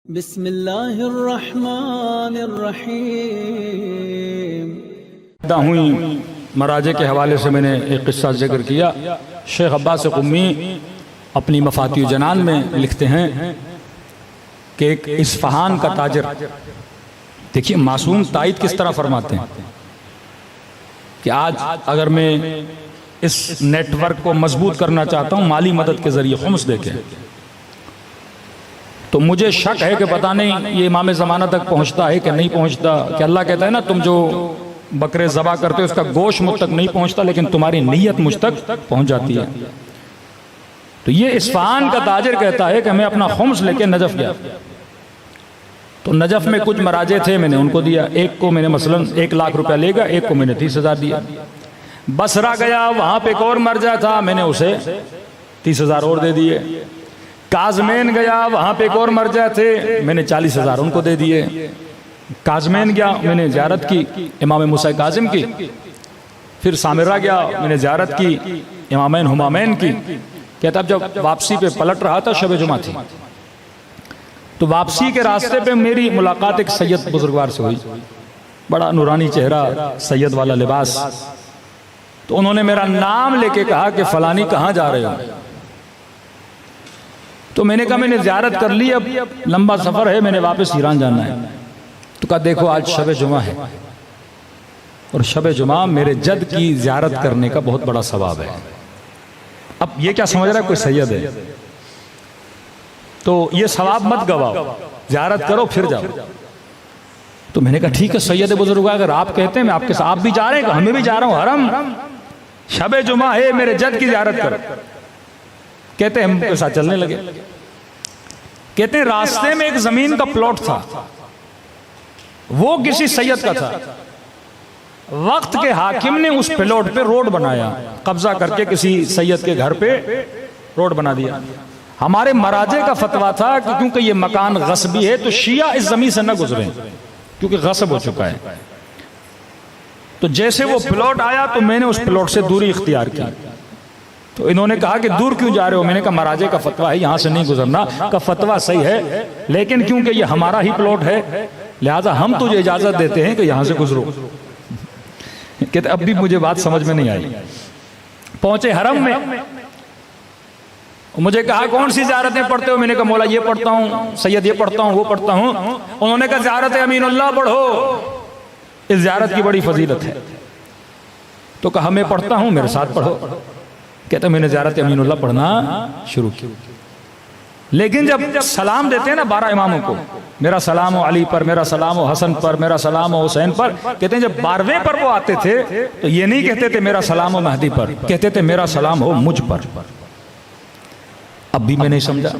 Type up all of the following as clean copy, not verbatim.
बिस्मिल्लाहिर्रहमानिर्रहीम। हुई मराजे के हवाले से मैंने एक किस्सा जिक्र किया। शेख अब्बास क़ुम्मी अपनी मफाती जनान में लिखते हैं कि एक इस्फहान का ताजर, देखिए मासूम तायद किस तरह फरमाते हैं कि आज अगर मैं इस नेटवर्क को मजबूत करना चाहता हूँ माली मदद के जरिए खुम्स देके, तो मुझे शक है कि पता नहीं ये इमाम ज़माना तक पहुँचता है कि नहीं पहुँचता। कि अल्लाह कहता है ना, तुम जो बकरे ज़बा करते हो उसका गोश्त मुझ तक नहीं पहुँचता, लेकिन तुम्हारी नीयत मुझ तक पहुँच जाती है। तो ये इस्फहान का ताजिर कहता है कि मैं अपना खुम्स लेके नजफ़ गया, तो नजफ़ में कुछ मराजे थे, मैंने उनको दिया। एक को मैंने मसलन 1 लाख रुपया लेगा, एक को मैंने 30,000 दिया। बसरा गया, वहाँ पे एक और मरजा था, मैंने उसे 30,000 और दे दिए। काज़मैन गया, वहाँ पे एक और मरजा थे, मैंने 40,000 उनको दे दिए। काज़मैन गया, मैंने ज़ियारत की इमाम मूसा काज़िम की। फिर सामिरा गया, मैंने ज़ियारत की इमामैन हुमामैन की। कहता अब जब वापसी पे पलट रहा था, शब जुमा थी, तो वापसी के रास्ते पे मेरी मुलाकात एक सैयद बुजुर्गवार से हुई। बड़ा नूरानी चेहरा, सैयद वाला लिबास। तो उन्होंने मेरा नाम लेके कहा कि फलानी कहाँ जा रहे हो? तो मैंने कहा मैंने ज़ियारत कर ली, अब लंबा सफ़र है, मैंने वापस ईरान जाना है। तो कहा देखो आज शब जुमा है, और शब जुमा मेरे जद की ज़ियारत करने का बहुत बड़ा सवाब है। अब ये क्या समझ रहा है, कोई सैयद है तो ये सवाब मत गवाओ, ज़ियारत करो फिर जाओ। तो मैंने कहा ठीक है सैयद बुजुर्ग, अगर आप कहते हैं मैं आपके साथ, आप भी जा रहे हैं, हमें भी जा रहा हूँ, हरम शब जुमा है, मेरे जद की ज़ियारत करो। कहते हैं हम के साथ चलने लगे। कहते हैं रास्ते में एक जमीन का प्लॉट था, वो किसी सैयद का था। वक्त के हाकिम ने उस प्लॉट पे रोड बनाया, कब्जा करके किसी सैयद के घर पे रोड बना दिया। हमारे मराजे का फतवा था कि क्योंकि ये मकान गस्बी है तो शिया इस जमीन से न गुजरे, क्योंकि गस्ब हो चुका है। तो जैसे वो प्लॉट आया तो मैंने उस प्लॉट से दूरी इख्तियार की। तो इन्होंने कहा कि दूर क्यों जा रहे हो? मैंने कहा महाराजे का फतवा है, यहां से नहीं गुजरना। का फतवा सही है, लेकिन क्योंकि ये हमारा ही प्लॉट है, लिहाजा हम तुझे इजाजत देते हैं कि यहां से गुजरो। कहते अब भी मुझे बात समझ में नहीं आई। पहुंचे हरम में, मुझे कहा कौन सी ज़ियारतें पढ़ते हो? मैंने कहा मौला ये पढ़ता हूँ, सैयद ये पढ़ता हूँ, वो पढ़ता हूँ। उन्होंने कहा ज़ियारत अमीनुल्लाह पढ़ो, इस ज़ियारत की बड़ी फजीलत है। तो कहा मैं पढ़ता हूँ, मेरे साथ पढ़ो। कहते मैंने ज़ियारत अमीनुल्लाह पढ़ना शुरू किया। लेकिन जब सलाम देते हैं ना 12 इमामों को, मेरा सलाम हो अली पर, मेरा सलाम हो हसन पर, मेरा सलाम हो हुसैन पर, कहते हैं जब 12वें पर वो आते थे तो ये नहीं कहते थे मेरा सलाम हो महदी पर, कहते थे मेरा सलाम हो मुझ पर। अब भी मैं नहीं समझा।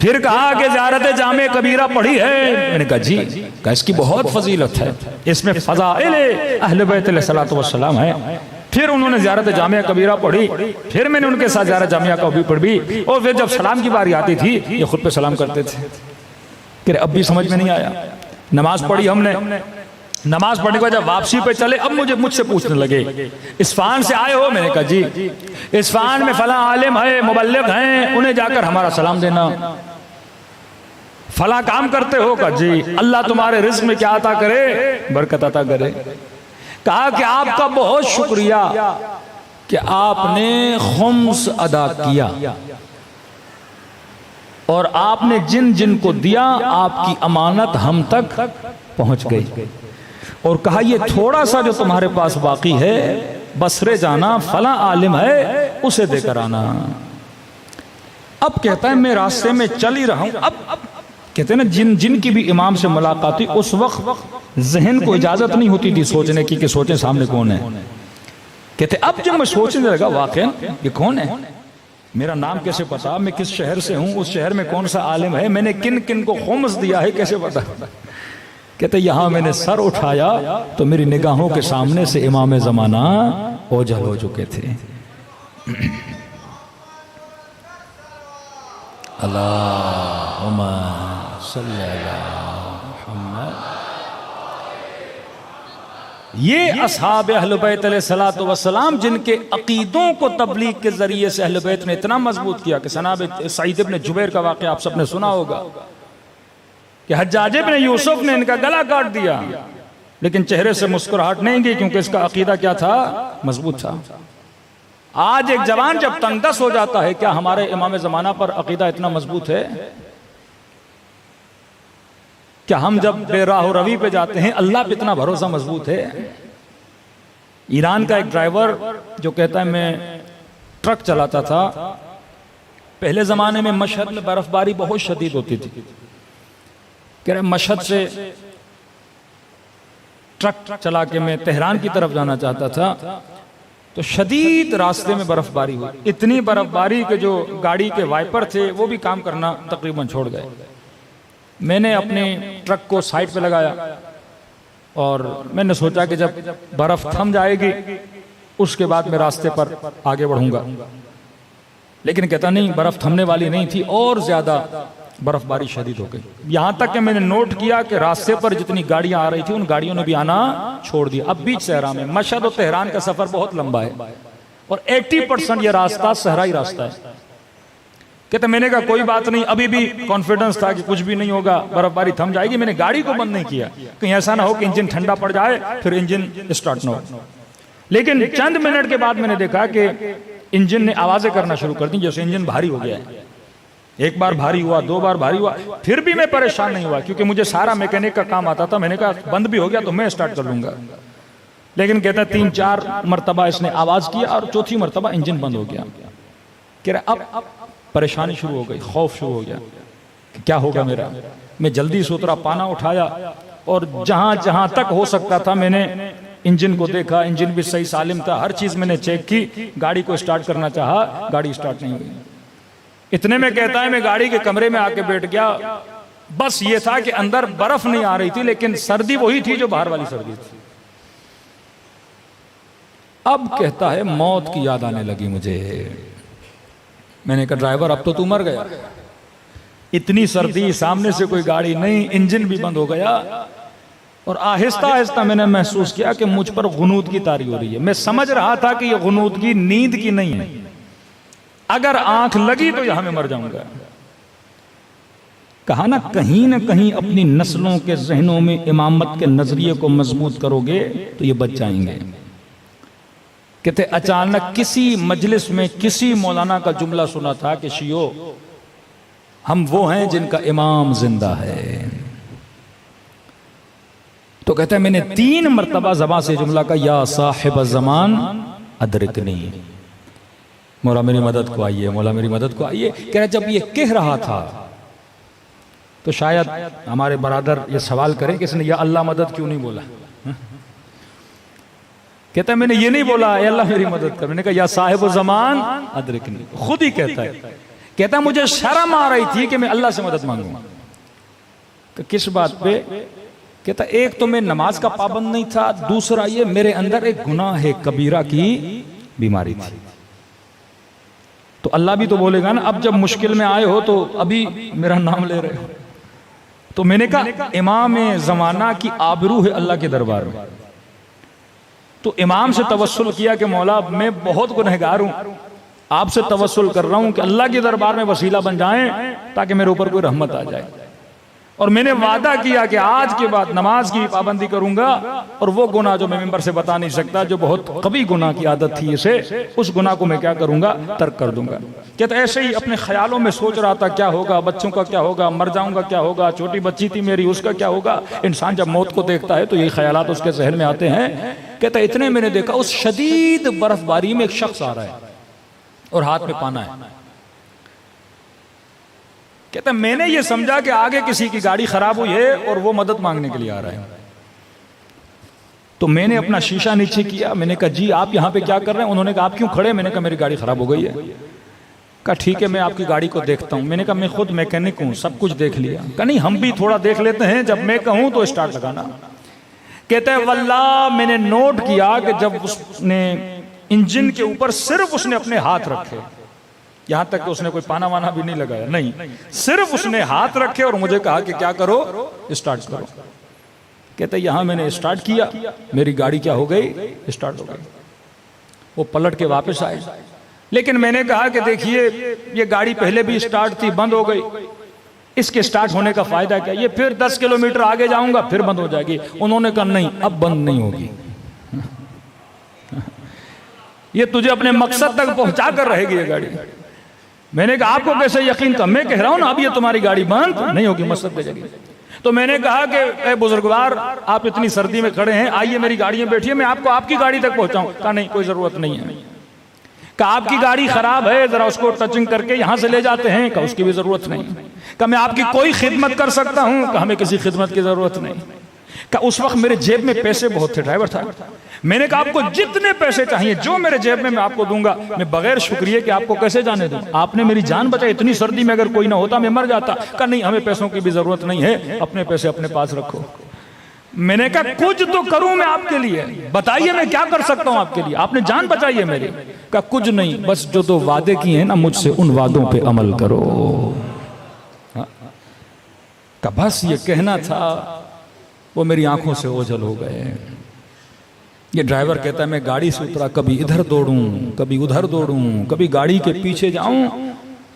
फिर कहा कि ज़ियारत जामे कबीरा पढ़ी है? मैंने कहा जी। कहा इसकी बहुत फजीलत है, इसमें फ़ज़ाइल अहले बैत अलैहिस्सलातु वस्सलाम है। फिर उन्होंने ज़ियारत जामिया कबीरा पढ़ी, फिर मैंने उनके साथ ज़ियारत जामिया का भी पढ़ी, और फिर जब सलाम की बारी आती थी ये खुद पे सलाम करते थे। फिर अब भी समझ में नहीं आया। नमाज पढ़ी हमने, नमाज पढ़ने के बाद जब वापसी पे चले, अब मुझसे पूछने लगे इस्फहान से आए हो? मैंने कहा जी। इस्फहान में फला आलिम है, मुबल्लिग हैं, उन्हें जाकर हमारा सलाम देना। फला काम करते हो? कहा जी। अल्लाह तुम्हारे रिज़्क़ में क्या अता करे? बरकत अता करे। कहा कि आपका बहुत शुक्रिया कि आपने खुम्स अदा किया, और आपने जिन जिन को दिया आपकी अमानत हम तक पहुंच गई। और कहा ये थोड़ा सा जो तुम्हारे पास बाकी है, बसरे जाना, फला आलिम है, उसे देकर आना। अब कहता है मैं रास्ते में चल ही रहा हूं। अब कहते हैं ना जिन जिन की भी इमाम से मुलाकात हुई, उस वक्त जहन को इजाजत नहीं होती थी सोचने की कि सोचें सामने कौन है। कहते अब जब मैं सोचने लगा वाकई ये कौन है, मेरा नाम कैसे पता, मैं किस शहर से हूं, उस शहर में कौन सा आलिम है, मैंने किन किन को खुम्स दिया है, कैसे पता। कहते यहां मैंने सर उठाया तो मेरी निगाहों के सामने से इमाम ज़माना ओझल हो चुके थे। अल्लाहुम्मा सल्ली अला मुहम्मद। ये असहाब अहले बैत अलैहिस्सलातु वस्सलाम जिनके अकीदों को तबलीग के जरिए से अहले बैत ने इतना मजबूत किया कि जनाब सईद इब्न जुबैर का वाक़या आप सबने सुना होगा। कि हज्जाज इब्न यूसुफ ने इनका गला काट दिया, लेकिन चेहरे से मुस्कुराहट नहीं गई, क्योंकि इसका अकीदा क्या था? मजबूत था। आज एक जवान जब तंगदस हो जाता है, क्या हमारे इमाम ज़माना पर अकीदा इतना मजबूत है? क्या हम जब बेराह रवी पे जाते हैं, अल्लाह पे इतना भरोसा मजबूत है? ईरान का एक ड्राइवर जो कहता है मैं ट्रक चलाता था, पहले जमाने में मशहद में बर्फबारी बहुत शदीद होती थी, कह रहे मशहद से ट्रक चला के मैं तेहरान की तरफ जाना चाहता था, तो शदीद रास्ते में बर्फबारी हुई, इतनी बर्फबारी के जो गाड़ी के वाइपर थे वो भी काम करना तकरीबन छोड़ गए। मैंने अपने ट्रक को साइड पे लगाया और मैंने सोचा कि जब बर्फ थम जाएगी उसके बाद मैं रास्ते पर आगे बढ़ूंगा, लेकिन कहता नहीं, बर्फ थमने वाली नहीं थी और ज्यादा बर्फबारी शदीद हो गई। यहां तक कि मैंने नोट किया कि रास्ते पर जितनी गाड़ियां आ रही थी उन गाड़ियों ने भी आना छोड़ दिया। अब बीच सहरा में, मशहद और तेहरान का सफर बहुत लंबा है और 80% ये रास्ता सहराई रास्ता है। कहते मैंने कहा कोई बात नहीं, अभी भी कॉन्फिडेंस था कि कुछ भी नहीं होगा, बर्फबारी थम जाएगी। मैंने गाड़ी को बंद नहीं किया, कहीं ऐसा ना हो कि इंजन ठंडा पड़ जाए फिर इंजन स्टार्ट ना हो। लेकिन चंद मिनट के बाद मैंने देखा कि इंजन ने आवाजें करना शुरू कर दी, जैसे इंजन भारी हो गया है। एक बार भारी हुआ, 2 बार भारी हुआ, फिर भी मैं परेशान नहीं हुआ, क्योंकि मुझे सारा मैकेनिक का काम आता था। मैंने कहा बंद भी हो गया तो मैं स्टार्ट कर लूंगा। लेकिन कहता 3-4 मरतबा इसने आवाज किया और चौथी मरतबा इंजन बंद हो गया। कह रहा अब परेशानी शुरू हो गई, खौफ शुरू हो गया कि क्या होगा मेरा। मैं जल्दी से उतरा, पाना उठाया और जहां जहां तक हो सकता था मैंने इंजन को देखा। इंजन भी सही सालिम था, हर चीज मैंने चेक की। गाड़ी को स्टार्ट करना चाहा, गाड़ी स्टार्ट नहीं हुई। इतने में कहता है मैं गाड़ी के कमरे में आके बैठ गया। बस ये था कि अंदर बर्फ नहीं आ रही थी, लेकिन सर्दी वही थी जो बाहर वाली सर्दी थी। अब कहता है मौत की याद आने लगी मुझे। मैंने कहा ड्राइवर अब तो तू मर गया, इतनी सर्दी, सामने से कोई गाड़ी नहीं, इंजन भी बंद हो गया। और आहिस्ता आहिस्ता मैंने महसूस किया कि मुझ पर गुनूद की तारी हो रही है। मैं समझ रहा था कि यह गुनूद की नींद की नहीं है, अगर आंख लगी तो यहां मैं मर जाऊंगा। कहा ना कहीं अपनी नस्लों के जहनों में इमामत के नजरिए को मजबूत करोगे तो ये बच जाएंगे। कहते अचानक किसी मजलिस में किसी मौलाना का जुमला सुना था कि शियो हम वो हैं जिनका इमाम जिंदा है। तो कहते हैं मैंने 3 मरतबा ज़बान से जुमला का या साहिब ज़मान अदरिकनी, मौला मेरी मदद को आइए, मौला मेरी मदद को आइए। कह रहा जब ये कह रहा था तो शायद हमारे बरादर ये सवाल करें कि इसने या अल्लाह मदद क्यों नहीं बोला। कहता है मैंने ये नहीं बोला या अल्लाह मेरी मदद कर, मैंने कहा या साहिब ज़मान अदरिकनी। खुद ही कहता है, कहता है मुझे शर्म आ रही थी कि मैं अल्लाह से मदद मांगूंगा। कि किस बात पे? कहता एक तो मैं नमाज का पाबंद नहीं था, दूसरा ये मेरे अंदर एक गुनाह है कबीरा की बीमारी थी। तो अल्लाह भी तो बोलेगा ना, अब जब मुश्किल में आए हो तो अभी मेरा नाम ले रहे हो। तो मैंने कहा इमाम ज़माना की आबरू है अल्लाह के दरबार में। तो इमाम से तवस्सुल किया कि मौला मैं बहुत गुनहगार हूं, आपसे तवस्सुल कर रहा हूं कि अल्लाह के दरबार में वसीला बन जाएं ताकि मेरे ऊपर कोई रहमत आ जाए। और मैंने वादा किया कि आज के बाद नमाज की पाबंदी करूंगा, और वो गुनाह जो मैं मिंबर से बता नहीं सकता, जो बहुत कभी गुनाह की आदत थी इसे, उस गुनाह को मैं क्या करूंगा, तर्क कर दूंगा। कहता ऐसे ही अपने ख्यालों में सोच रहा था क्या होगा, बच्चों का क्या होगा, मर जाऊंगा क्या होगा, छोटी बच्ची थी मेरी उसका क्या होगा। इंसान जब मौत को देखता है तो यही ख्यालात उसके जहन में आते हैं। कहता इतने मैंने देखा उस शदीद बर्फबारी में एक शख्स आ रहा है और हाथ में पाना है। कहता मैंने ये समझा कि आगे किसी की गाड़ी खराब हुई है और वो मदद मांगने के लिए आ रहा है। तो मैंने अपना शीशा नीचे किया, मैंने कहा जी आप यहाँ पे क्या कर रहे हैं? उन्होंने कहा आप क्यों खड़े? मैंने कहा मेरी गाड़ी खराब हो गई है। कहा ठीक है मैं आपकी गाड़ी को देखता हूँ। मैंने कहा मैं खुद मैकेनिक हूँ, सब कुछ देख लिया। कहा नहीं हम भी थोड़ा देख लेते हैं, जब मैं कहूँ तो स्टार्ट लगाना। कहते हैं वल्लाह मैंने नोट किया कि जब उसने इंजन के ऊपर सिर्फ उसने अपने हाथ रखे, यहां तक कि उसने कोई पाना वाना भी नहीं लगाया, नहीं, सिर्फ उसने हाथ रखे और मुझे कहा कि क्या करो, स्टार्ट करो। कहते यहां मैंने स्टार्ट किया, मेरी गाड़ी क्या हो गई, स्टार्ट हो गई। वो पलट के वापस आए, लेकिन मैंने कहा कि देखिए ये गाड़ी पहले भी स्टार्ट थी, बंद हो गई। इसके स्टार्ट होने का फायदा क्या? ये फिर 10 किलोमीटर आगे जाऊंगा फिर बंद हो जाएगी। उन्होंने कहा नहीं, अब बंद नहीं होगी, ये तुझे अपने मकसद तक पहुंचा कर रहेगी ये गाड़ी। मैंने कहा आपको कैसे यकीन का? मैं कह रहा हूं ना अब ये तुम्हारी गाड़ी बंद नहीं होगी, मकसद पे जाएगी। तो मैंने कहा कि बुजुर्गवार आप इतनी सर्दी में खड़े हैं, आइए मेरी गाड़ी में बैठिए, मैं आपको आपकी गाड़ी तक पहुंचाऊं। कहा नहीं, कोई जरूरत नहीं है। कहा आपकी गाड़ी खराब है, जरा उसको टचिंग करके यहां से ले जाते हैं। कहा उसकी भी जरूरत नहीं। कहा मैं आपकी कोई खिदमत कर सकता हूं। कहा हमें किसी खिदमत की जरूरत नहीं। कहा उस वक्त मेरे जेब में पैसे बहुत थे, ड्राइवर था। मैंने कहा आपको जितने पैसे चाहिए जो मेरे जेब में मैं आपको दूंगा, मैं बगैर शुक्रिया के आपको कैसे जाने दूं? आपने मेरी जान बचाई, इतनी सर्दी में अगर कोई ना होता मैं मर जाता। कहा नहीं, हमें पैसों की भी जरूरत नहीं है, अपने पैसे अपने पास रखो। मैंने कहा कुछ तो करूं मैं आपके लिए, बताइए मैं क्या कर सकता हूं आपके लिए, आपने जान बचाई है मेरी। कहा कुछ नहीं, बस जो दो वादे किए हैं ना मुझसे, उन वादों पे अमल करो। कहा बस ये कहना था, वो मेरी आंखों से ओझल हो गए। ये ड्राइवर कहता है मैं गाड़ी से उतरा, कभी इधर दौड़ूं कभी उधर दौड़ूं, कभी गाड़ी के पीछे जाऊं,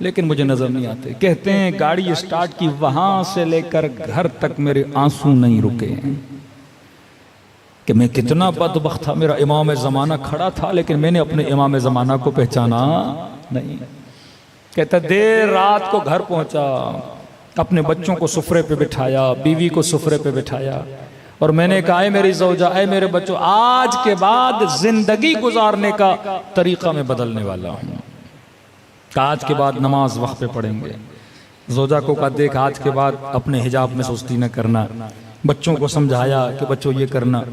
लेकिन मुझे नजर नहीं आते। कहते हैं गाड़ी स्टार्ट की, वहां से लेकर घर तक मेरे आंसू नहीं रुके कि मैं कितना बदबख्त था। मेरा इमाम ज़माना खड़ा था, लेकिन मैंने अपने इमाम ज़माना को पहचाना नहीं। कहता देर रात को घर पहुंचा, अपने बच्चों को सुफरे पे बिठाया, बीवी को सुफरे पे बिठाया, और मैंने कहा ऐ मेरी ज़ौजा, ऐ मेरे बच्चों, आज के बाद जिंदगी गुजारने का तरीका मैं बदलने वाला हूँ। आज के बाद नमाज वक्त पे पढ़ेंगे। ज़ौजा को कहा देख आज के बाद अपने हिजाब में सुस्ती न करना। बच्चों को समझाया कि बच्चों ये करना।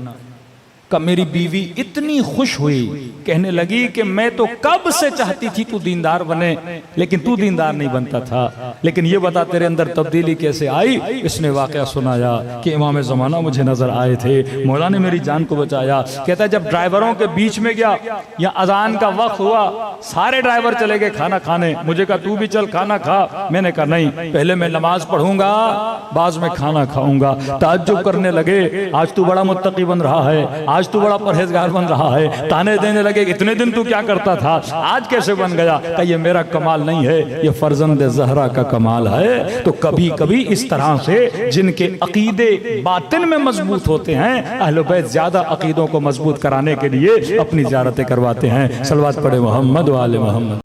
का मेरी बीवी इतनी खुश हुई, कहने लगी कि मैं तो कब से चाहती थी तू दीनदार बने, लेकिन तू दीनदार नहीं बनता था, लेकिन ये बता तेरे अंदर तब्दीली कैसे आई। इसने वाकया सुनाया कि इमाम ज़माना मुझे नजर आए थे, मौला ने मेरी जान को बचाया। कहता जब ड्राइवरों के बीच में गया, या अजान का वक्त हुआ, सारे ड्राइवर चले गए खाना खाने। मुझे कहा तू भी चल खाना खा। मैंने कहा नहीं, पहले मैं नमाज पढ़ूंगा, बाद में खाना खाऊंगा। ताज्जुब करने लगे, आज तू बड़ा मुत्तकी बन रहा है, आज तू बड़ा परहेजगार बन रहा है। ताने देने लगे इतने दिन तू क्या करता था, आज कैसे बन गया? कि ये मेरा कमाल नहीं है, ये फर्जंद ज़हरा का कमाल है। तो कभी कभी इस तरह से जिनके अकीदे बातिन में मजबूत होते हैं, अहले बैत ज्यादा अकीदों को मजबूत कराने के लिए अपनी ज़ियारतें करवाते हैं। सलवात पढ़े मोहम्मद व आले मोहम्मद।